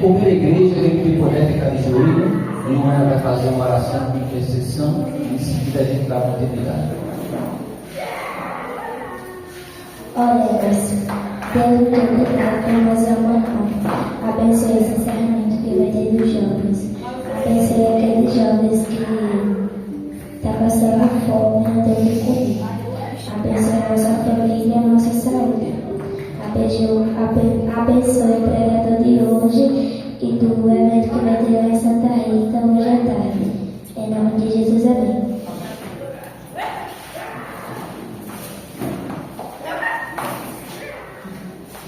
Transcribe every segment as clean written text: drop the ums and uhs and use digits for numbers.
for vir à igreja, a gente puder ficar de joelho, e uma vai fazer uma oração de intercessão, e em seguida a gente dá continuidade. Olha, Deus, muito obrigado por mais uma manhã. Abençoe esse encerramento que vai ter dos jovens. Abençoe aqueles jovens que estão passando fome e não têm o que comer. Abençoe a nossa família e a nossa saúde. Abençoe o pregador de hoje e do evento que vai ter lá em Santa Rita hoje à tarde. Em nome de Jesus, amém.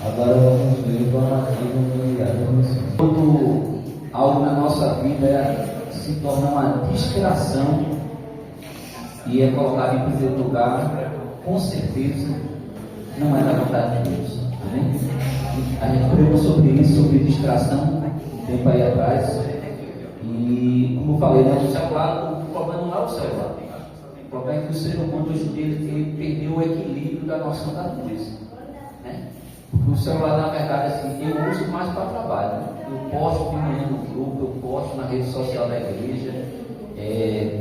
Agora vamos ver quando algo na nossa vida se torna uma distração e é colocado em primeiro lugar, com certeza não é da vontade de Deus. Amém? A gente pregou sobre isso, sobre distração, tempo aí atrás. E como eu falei, né, o celular, o problema não é o celular. O problema é que o ser humano hoje em dia ele perdeu o equilíbrio da noção da coisa. Né? Porque o celular, na verdade, assim, eu uso mais para trabalho. Né? Eu posto de manhã no grupo, eu posto na rede social da igreja,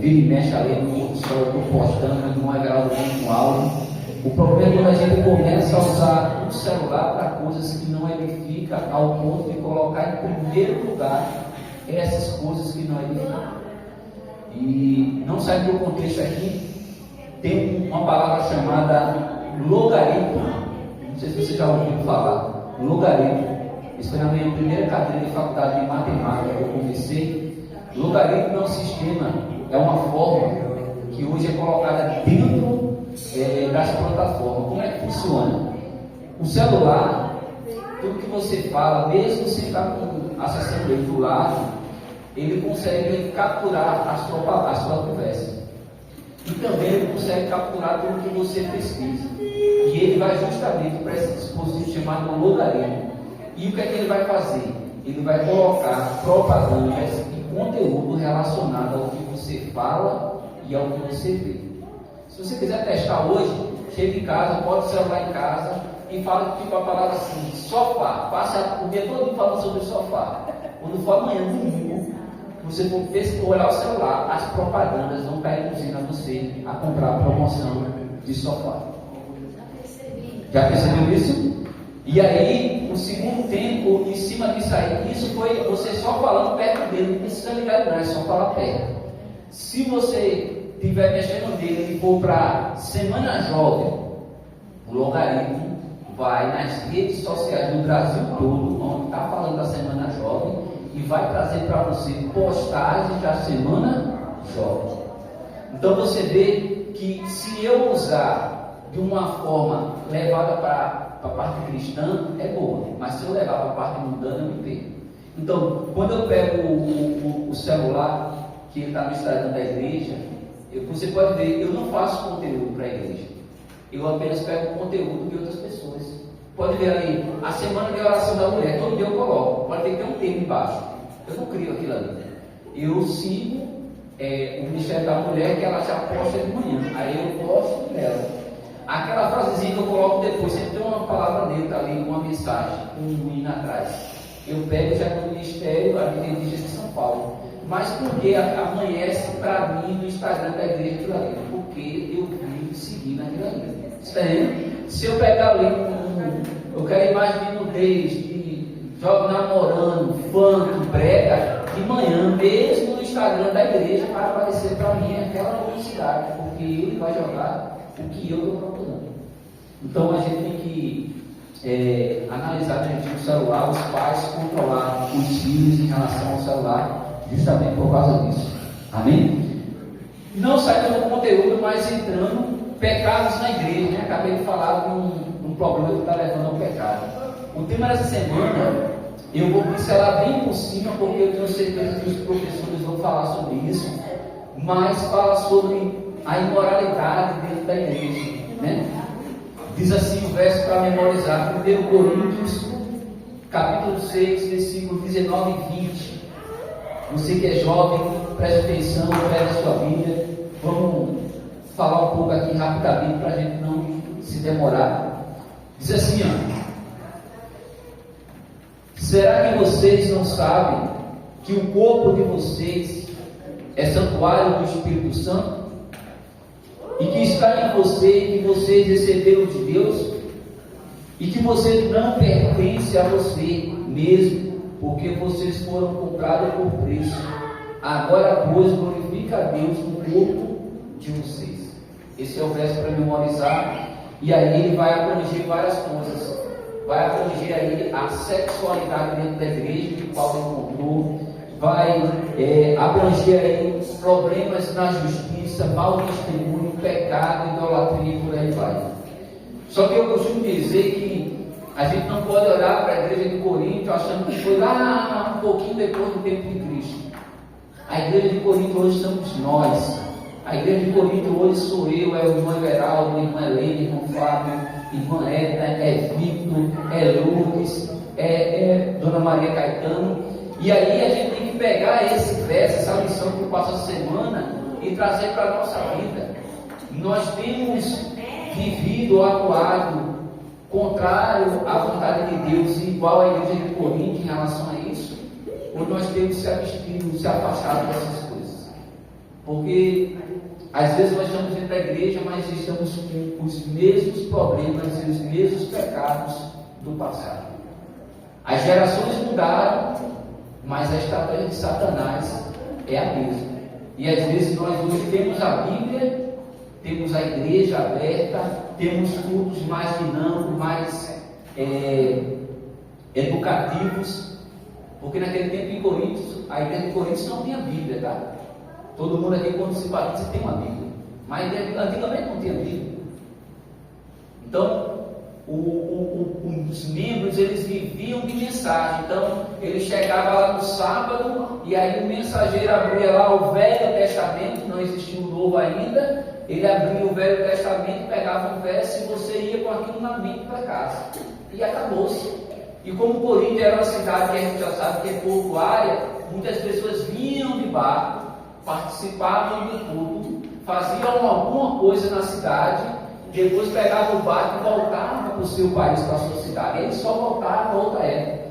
vira e mexe ali no sol, eu estou postando, não é gravado com áudio. O problema é quando a gente começa a usar o celular para coisas que não edificam, ao ponto de colocar em primeiro lugar essas coisas que não edificam. E não sai do contexto aqui, tem uma palavra chamada logaritmo. Não sei se você já ouviu falar. Logaritmo. Isso foi na minha primeira cadeira de faculdade de matemática que eu comecei. Logaritmo é um sistema, é uma fórmula que hoje é colocada dentro das plataformas. Como é que funciona? O celular, tudo que você fala, mesmo sem estar acessando ele do lado, ele consegue capturar a sua conversa. E também ele consegue capturar tudo que você pesquisa. E ele vai justamente para esse dispositivo chamado logaritmo. E o que é que ele vai fazer? Ele vai colocar propagandas e conteúdo relacionado ao que você fala e ao que você vê. Se você quiser testar hoje, chega em casa, bota o celular em casa e fala tipo a palavra assim, sofá. Passa o dia todo falando sobre o sofá. Quando for amanhã, domingo, você for olhar o celular, as propagandas vão cair induzindo a você a comprar a promoção de sofá. Já percebeu isso? E aí, o segundo tempo, em cima disso aí, isso foi você só falando perto dele, não precisa ligar não, é só falar perto. Se você estiver mexendo nele e for para Semana Jovem, o logaritmo vai nas redes sociais do Brasil todo, onde está falando da Semana Jovem, e vai trazer para você postagens da Semana Jovem. Então você vê que se eu usar de uma forma levada para a parte cristã, é boa, mas se eu levar para a parte mundana, eu me perco. Então, quando eu pego o celular, que está no Instagram da igreja, você pode ver, eu não faço conteúdo para a igreja, eu apenas pego conteúdo de outras pessoas. Pode ver ali, a semana de oração da mulher, todo dia eu coloco, pode ter que ter um tema embaixo, eu não crio aquilo ali. Eu sigo o Ministério da Mulher, que ela já posta de manhã, aí eu posto dela. Aquela frasezinha que eu coloco depois, sempre tem uma palavra neutra ali, uma mensagem, um hino atrás. Eu pego já no Ministério Adventista de São Paulo. Mas por que amanhece para mim no Instagram da igreja aquilo ali? Porque eu vivo seguindo aquilo ali. Está vendo? Se eu pegar ali, eu quero imaginar nudez, de jogo namorando, funk, brega, de manhã, mesmo no Instagram da igreja, vai aparecer para mim aquela publicidade, porque ele vai jogar o que eu estou procurando. Então a gente tem que analisar direitinho o celular, os pais controlar os filhos em relação ao celular, justamente por causa disso. Amém? Não saindo do conteúdo, mas entrando pecados na igreja, né? Acabei de falar de um problema que está levando ao pecado. O tema dessa semana eu vou pincelar bem por cima, porque eu tenho certeza que os professores vão falar sobre isso, mas fala sobre a imoralidade dentro da igreja, né? Diz assim o verso para memorizar, 1 Coríntios, capítulo 6, versículo 19 e 20. Você que é jovem, preste atenção, pega a sua Bíblia. Vamos falar um pouco aqui rapidamente para a gente não se demorar. Diz assim, ó: Será que vocês não sabem que o corpo de vocês é santuário do Espírito Santo? E que está em você, e que vocês receberam de Deus? E que você não pertence a você mesmo, porque vocês foram comprados por preço. Agora, pois, glorifica a Deus no corpo de vocês. Esse é o verso para memorizar. E aí ele vai abranger várias coisas. Vai abranger aí a sexualidade dentro da igreja, que Paulo encontrou. Vai abranger aí problemas na justiça, mau testemunho, pecado, idolatria e por aí vai. Só que eu costumo dizer que a gente não pode olhar para a igreja de Corinto achando que foi lá um pouquinho depois do tempo de Cristo. A igreja de Corinto hoje somos nós. A igreja de Corinto hoje sou eu, é o irmão Everaldo, a irmã Helena, irmão Fábio, irmã Edna, é Victor, é Lucas, é Dona Maria Caetano. E aí a gente tem que pegar esse verso, essa lição que eu passo a semana e trazer para a nossa vida. Nós temos vivido, atuado contrário à vontade de Deus, igual a igreja de Corinto em relação a isso, ou nós temos se abstido, se afastado dessas coisas. Porque às vezes nós estamos dentro da igreja, mas estamos com os mesmos problemas e os mesmos pecados do passado. As gerações mudaram, mas a estratégia de Satanás é a mesma. E às vezes nós hoje temos a Bíblia, temos a igreja aberta, temos cultos mais dinâmicos, mais educativos, porque naquele tempo em Coríntios, a igreja de Coríntios não tinha Bíblia, tá? Todo mundo aqui, quando se batiza, tem uma Bíblia, mas antigamente não tinha Bíblia. Então, os membros, eles viviam de mensagem. Então, ele chegava lá no sábado, e aí o mensageiro abria lá o Velho Testamento, não existia o Novo ainda. Ele abria o Velho Testamento, pegava um verso e você ia com aquilo na mente para casa. E acabou-se. E como Corinto era uma cidade que a gente já sabe que é portuária, muitas pessoas vinham de barco, participavam do culto, faziam alguma coisa na cidade, depois pegavam o barco e voltavam para o seu país, para a sua cidade. Eles só voltaram para outra época.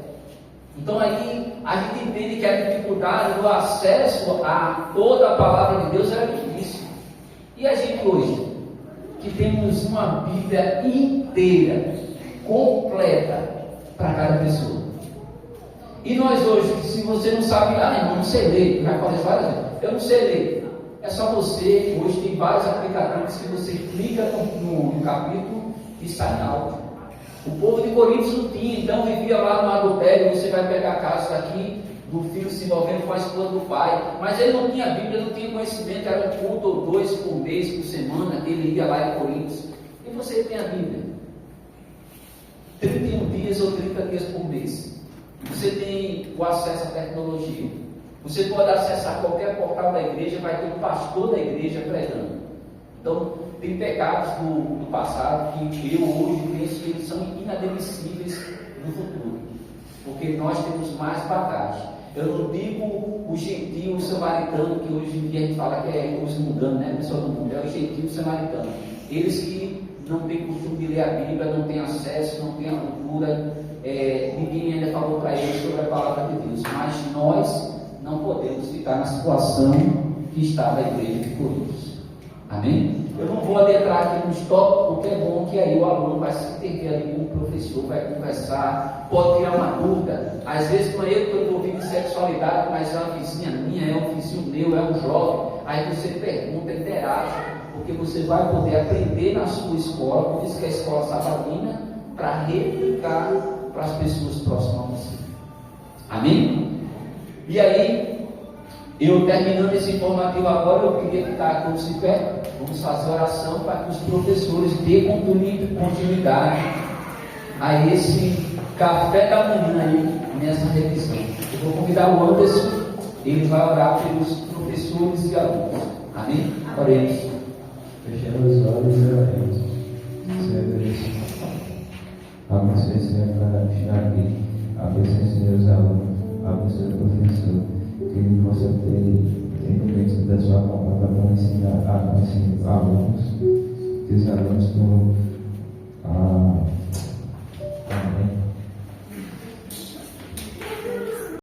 Então aí a gente entende que a dificuldade do acesso a toda a palavra de Deus era difícil. E a gente hoje, que temos uma Bíblia inteira, completa, para cada pessoa. E nós hoje, se você não sabe, irmão, não sei ler, já falei várias vezes, eu não sei ler. É só você, hoje tem vários aplicativos que você clica no capítulo e sai em áudio. O povo de Coríntios não tinha, então vivia lá no adultério. Você vai pegar casos aqui do filho se envolvendo com a esposa do pai, mas ele não tinha Bíblia, não tinha conhecimento, era um culto ou 2 por mês, por semana, ele ia lá em Coríntios. E você tem a Bíblia 31 dias ou 30 dias por mês. Você tem o acesso à tecnologia. Você pode acessar qualquer portal da igreja, vai ter um pastor da igreja pregando. Então, tem pecados do passado que eu hoje penso que eles são inadmissíveis no futuro, porque nós temos mais bagagem. Eu não digo o gentio, o samaritano, que hoje em dia a gente fala que é os mundanos, né? Pessoal do mundo, é o gentio, o samaritano. Eles que não têm costume de ler a Bíblia, não têm acesso, não têm a cultura, ninguém ainda falou para eles sobre a palavra de Deus, mas nós não podemos ficar na situação que estava a igreja de Coríntios. Amém? Eu não vou adentrar aqui nos tópicos, porque é bom que aí o aluno vai se entender ali com o professor, vai conversar, pode tirar uma dúvida. Às vezes não é eu que estou envolvido em sexualidade, mas é uma vizinha minha, é um vizinho meu, é um jovem. Aí você pergunta, interage, porque você vai poder aprender na sua escola, por isso que a escola sabatina, para replicar para as pessoas próximas a você. Amém? E aí, eu terminando esse informativo agora, eu queria ficar todos de pé. Vamos fazer oração para que os professores dêem continuidade a esse café da manhã aí, nessa revisão. Eu vou convidar o Anderson, ele vai orar pelos professores e alunos. Amém? Oremos. Fechando os olhos e oremos. Senhor Deus, abençoe, Senhor, para chegar aqui. Abençoe, Senhor, os alunos. Abençoe o professor. Que ele possa ter momentos da sua palavra para ensinar a aluno